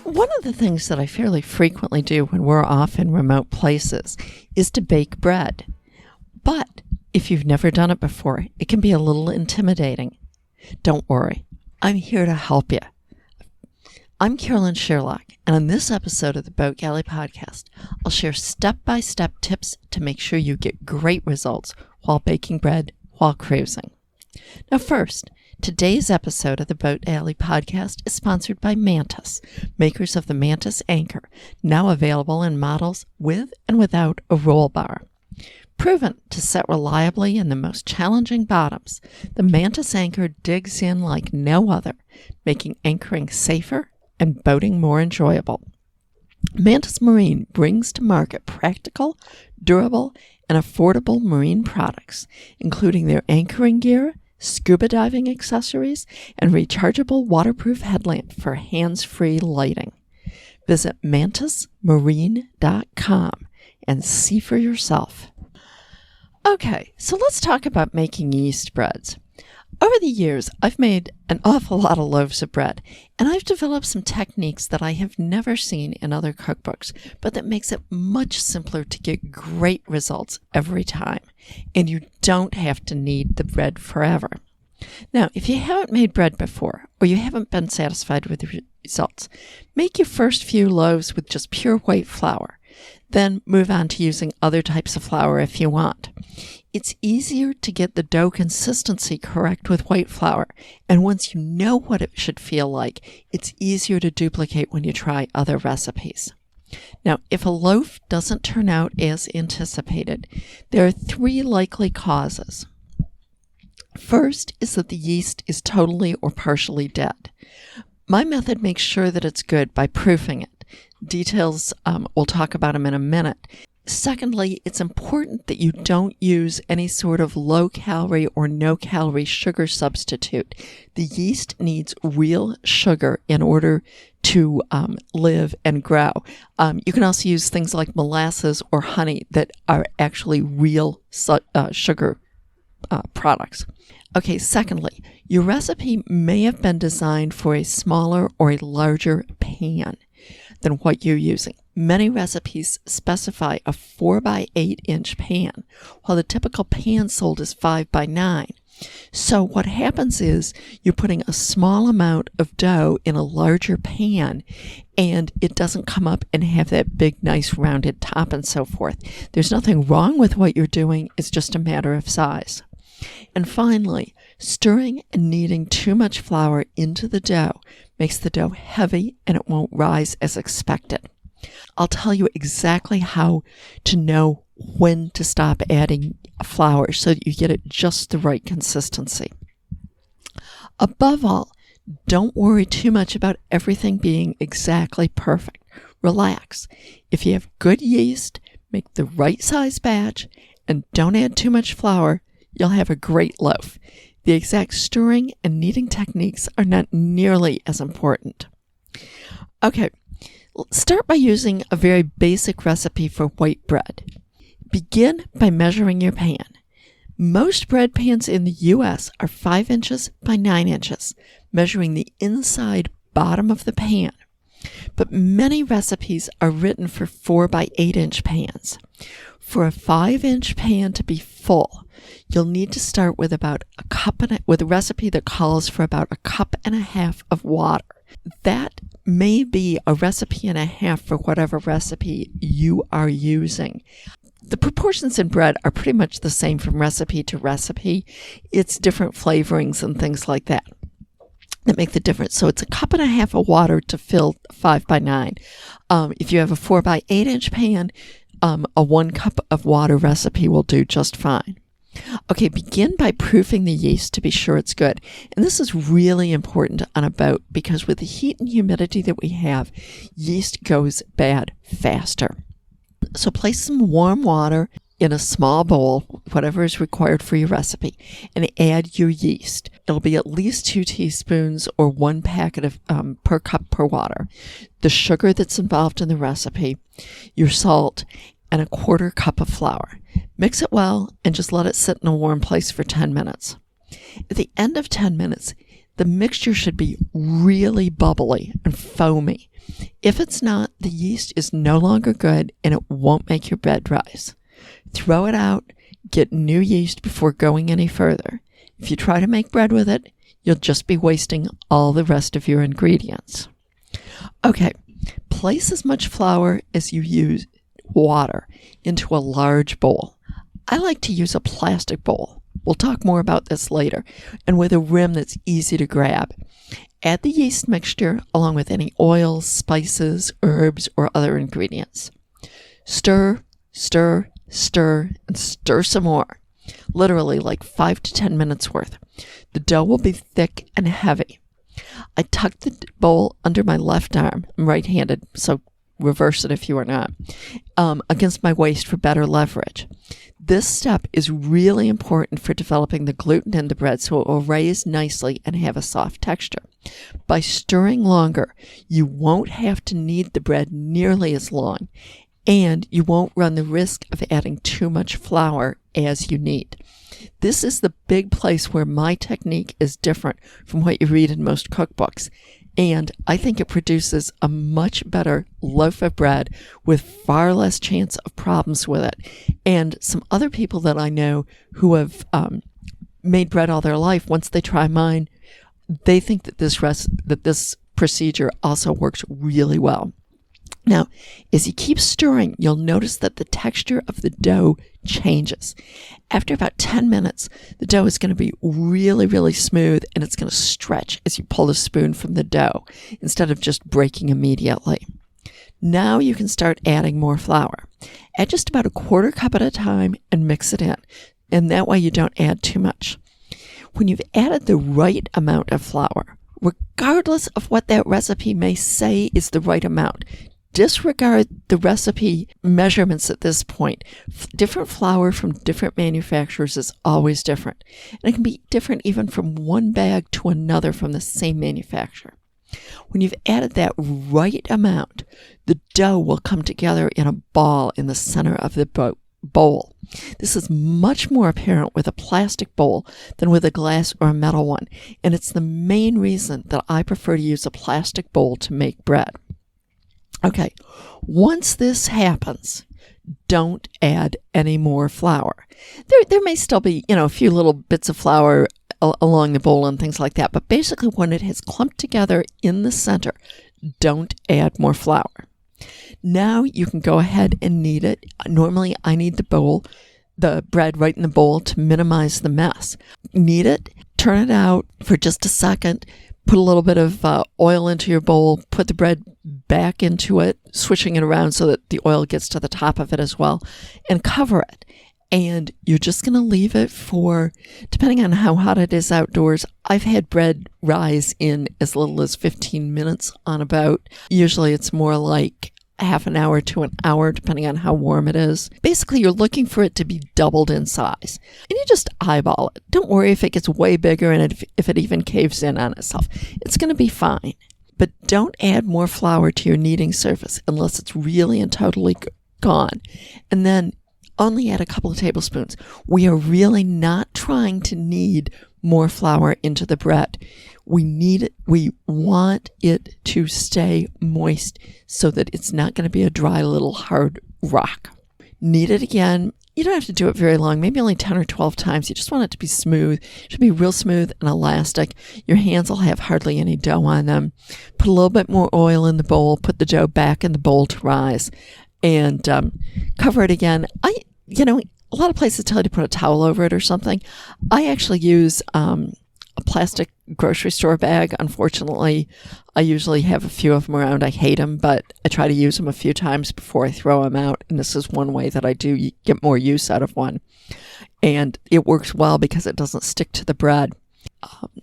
One of the things that I fairly frequently do when we're off in remote places is to bake bread. But if you've never done it before, it can be a little intimidating. Don't worry, I'm here to help you. I'm Carolyn Sherlock, and on this episode of the Boat Galley Podcast, I'll share step-by-step tips to make sure you get great results while baking bread while cruising. Now first, today's episode of the Boat Galley Podcast is sponsored by Mantis, makers of the Mantis Anchor, now available in models with and without a roll bar. Proven to set reliably in the most challenging bottoms, the Mantis Anchor digs in like no other, making anchoring safer and boating more enjoyable. Mantis Marine brings to market practical, durable, and affordable marine products, including their anchoring gear, scuba diving accessories, and rechargeable waterproof headlamp for hands-free lighting. Visit mantismarine.com and see for yourself. Okay, so let's talk about making yeast breads. Over the years, I've made an awful lot of loaves of bread, and I've developed some techniques that I have never seen in other cookbooks, but that makes it much simpler to get great results every time, and you don't have to knead the bread forever. Now, if you haven't made bread before, or you haven't been satisfied with the results, make your first few loaves with just pure white flour. Then move on to using other types of flour if you want. It's easier to get the dough consistency correct with white flour, and once you know what it should feel like, it's easier to duplicate when you try other recipes. Now, if a loaf doesn't turn out as anticipated, there are three likely causes. First is that the yeast is totally or partially dead. My method makes sure that it's good by proofing it. Details, we'll talk about them in a minute. Secondly, it's important that you don't use any sort of low-calorie or no-calorie sugar substitute. The yeast needs real sugar in order to live and grow. You can also use things like molasses or honey that are actually real sugar products. Okay, secondly, your recipe may have been designed for a smaller or a larger pan than what you're using. Many recipes specify a 4 by 8 inch pan, while the typical pan sold is 5 by 9. So what happens is you're putting a small amount of dough in a larger pan, and it doesn't come up and have that big, nice rounded top and so forth. There's nothing wrong with what you're doing. It's just a matter of size. And finally, stirring and kneading too much flour into the dough makes the dough heavy and it won't rise as expected. I'll tell you exactly how to know when to stop adding flour so that you get it just the right consistency. Above all, don't worry too much about everything being exactly perfect. Relax. If you have good yeast, make the right size batch, and don't add too much flour, you'll have a great loaf. The exact stirring and kneading techniques are not nearly as important. Okay, start by using a very basic recipe for white bread. Begin by measuring your pan. Most bread pans in the U.S. are 5 inches by 9 inches, measuring the inside bottom of the pan. But many recipes are written for 4 by 8 inch pans. For a 5 inch pan to be full, you'll need to start with about with a recipe that calls for about 1.5 cups of water. That may be a recipe and a half for whatever recipe you are using. The proportions in bread are pretty much the same from recipe to recipe. It's different flavorings and things like that make the difference. So it's 1.5 cups of water to fill 5 by 9. If you have a 4 by 8 inch pan, a 1 cup of water recipe will do just fine. Okay, begin by proofing the yeast to be sure it's good. And this is really important on a boat because with the heat and humidity that we have, yeast goes bad faster. So place some warm water in a small bowl, whatever is required for your recipe, and add your yeast. It'll be at least 2 teaspoons or 1 packet of per cup per water. The sugar that's involved in the recipe, your salt, and 1/4 cup of flour. Mix it well and just let it sit in a warm place for 10 minutes. At the end of 10 minutes, the mixture should be really bubbly and foamy. If it's not, the yeast is no longer good and it won't make your bread rise. Throw it out, get new yeast before going any further. If you try to make bread with it, you'll just be wasting all the rest of your ingredients. Okay, place as much flour as you use water into a large bowl. I like to use a plastic bowl. We'll talk more about this later, and with a rim that's easy to grab. Add the yeast mixture along with any oils, spices, herbs, or other ingredients. Stir, stir, stir, and stir some more. Literally like 5 to 10 minutes worth. The dough will be thick and heavy. I tuck the bowl under my left arm. I'm right-handed, so reverse it if you are not, against my waist for better leverage. This step is really important for developing the gluten in the bread so it will raise nicely and have a soft texture. By stirring longer, you won't have to knead the bread nearly as long, and you won't run the risk of adding too much flour as you need. This is the big place where my technique is different from what you read in most cookbooks, and I think it produces a much better loaf of bread with far less chance of problems with it. And some other people that I know who have made bread all their life, once they try mine, they think that this procedure also works really well. Now, as you keep stirring, you'll notice that the texture of the dough changes. After about 10 minutes, the dough is going to be really, really smooth, and it's going to stretch as you pull the spoon from the dough instead of just breaking immediately. Now you can start adding more flour. Add just about a quarter cup at a time and mix it in, and that way you don't add too much. When you've added the right amount of flour, regardless of what that recipe may say is the right amount, disregard the recipe measurements at this point. Different flour from different manufacturers is always different. And it can be different even from one bag to another from the same manufacturer. When you've added that right amount, the dough will come together in a ball in the center of the bowl. This is much more apparent with a plastic bowl than with a glass or a metal one. And it's the main reason that I prefer to use a plastic bowl to make bread. Okay, once this happens, don't add any more flour. There may still be, a few little bits of flour along the bowl and things like that, but basically when it has clumped together in the center, don't add more flour. Now you can go ahead and knead it. Normally I knead the bread right in the bowl to minimize the mess. Knead it, turn it out for just a second, put a little bit of oil into your bowl, put the bread back into it, switching it around so that the oil gets to the top of it as well, and cover it. And you're just going to leave it for, depending on how hot it is outdoors, I've had bread rise in as little as 15 minutes on about. Usually it's more like half an hour to an hour, depending on how warm it is. Basically, you're looking for it to be doubled in size. And you just eyeball it. Don't worry if it gets way bigger and if it even caves in on itself. It's going to be fine. But don't add more flour to your kneading surface unless it's really and totally gone. And then only add a couple of tablespoons. We are really not trying to knead more flour into the bread. We want it to stay moist so that it's not going to be a dry little hard rock. Knead it again. You don't have to do it very long, maybe only 10 or 12 times. You just want it to be smooth. It should be real smooth and elastic. Your hands will have hardly any dough on them. Put a little bit more oil in the bowl. Put the dough back in the bowl to rise. And cover it again. A lot of places tell you to put a towel over it or something. I actually use a plastic grocery store bag. Unfortunately, I usually have a few of them around. I hate them, but I try to use them a few times before I throw them out. And this is one way that I do get more use out of one. And it works well because it doesn't stick to the bread.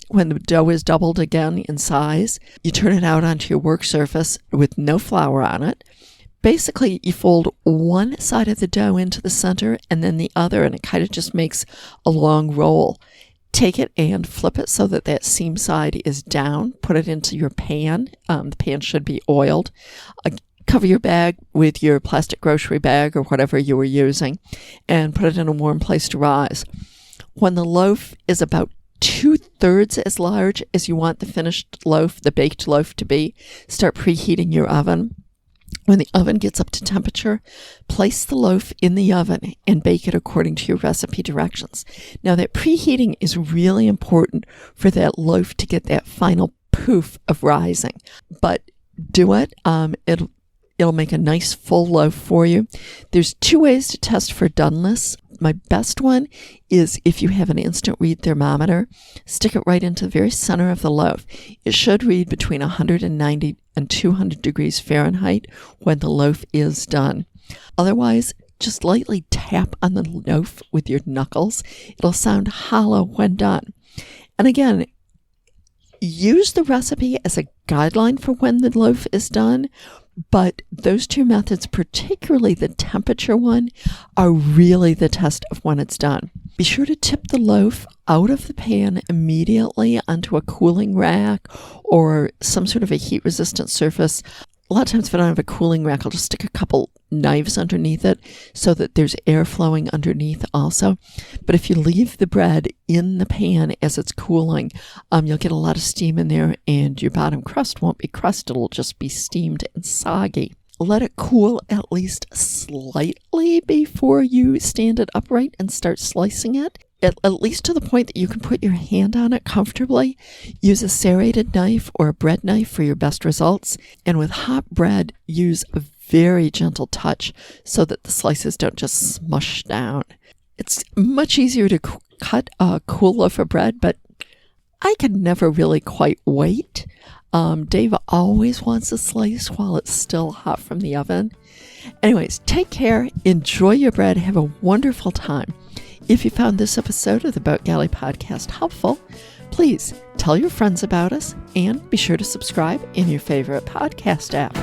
When the dough is doubled again in size, you turn it out onto your work surface with no flour on it. Basically, you fold one side of the dough into the center and then the other, and it kind of just makes a long roll. Take it and flip it so that that seam side is down. Put it into your pan. The pan should be oiled. Cover your bag with your plastic grocery bag or whatever you were using and put it in a warm place to rise. When the loaf is about 2/3 as large as you want the finished loaf, the baked loaf, to be, start preheating your oven. When the oven gets up to temperature, place the loaf in the oven and bake it according to your recipe directions. Now, that preheating is really important for that loaf to get that final poof of rising. But do it. It'll make a nice full loaf for you. There's 2 ways to test for doneness. My best one is if you have an instant read thermometer, stick it right into the very center of the loaf. It should read between 190 and 200 degrees Fahrenheit when the loaf is done. Otherwise, just lightly tap on the loaf with your knuckles. It'll sound hollow when done. And again, use the recipe as a guideline for when the loaf is done, but those 2 methods, particularly the temperature one, are really the test of when it's done. Be sure to tip the loaf out of the pan immediately onto a cooling rack or some sort of a heat-resistant surface. A lot of times if I don't have a cooling rack, I'll just stick a couple knives underneath it so that there's air flowing underneath also. But if you leave the bread in the pan as it's cooling, you'll get a lot of steam in there and your bottom crust won't be crust. It'll just be steamed and soggy. Let it cool at least slightly before you stand it upright and start slicing it. At least to the point that you can put your hand on it comfortably. Use a serrated knife or a bread knife for your best results. And with hot bread, use a very gentle touch so that the slices don't just smush down. It's much easier to cut a cool loaf of bread, but I can never really quite wait. Dave always wants a slice while it's still hot from the oven. Anyways, take care, enjoy your bread, have a wonderful time. If you found this episode of the Boat Galley Podcast helpful, please tell your friends about us and be sure to subscribe in your favorite podcast app.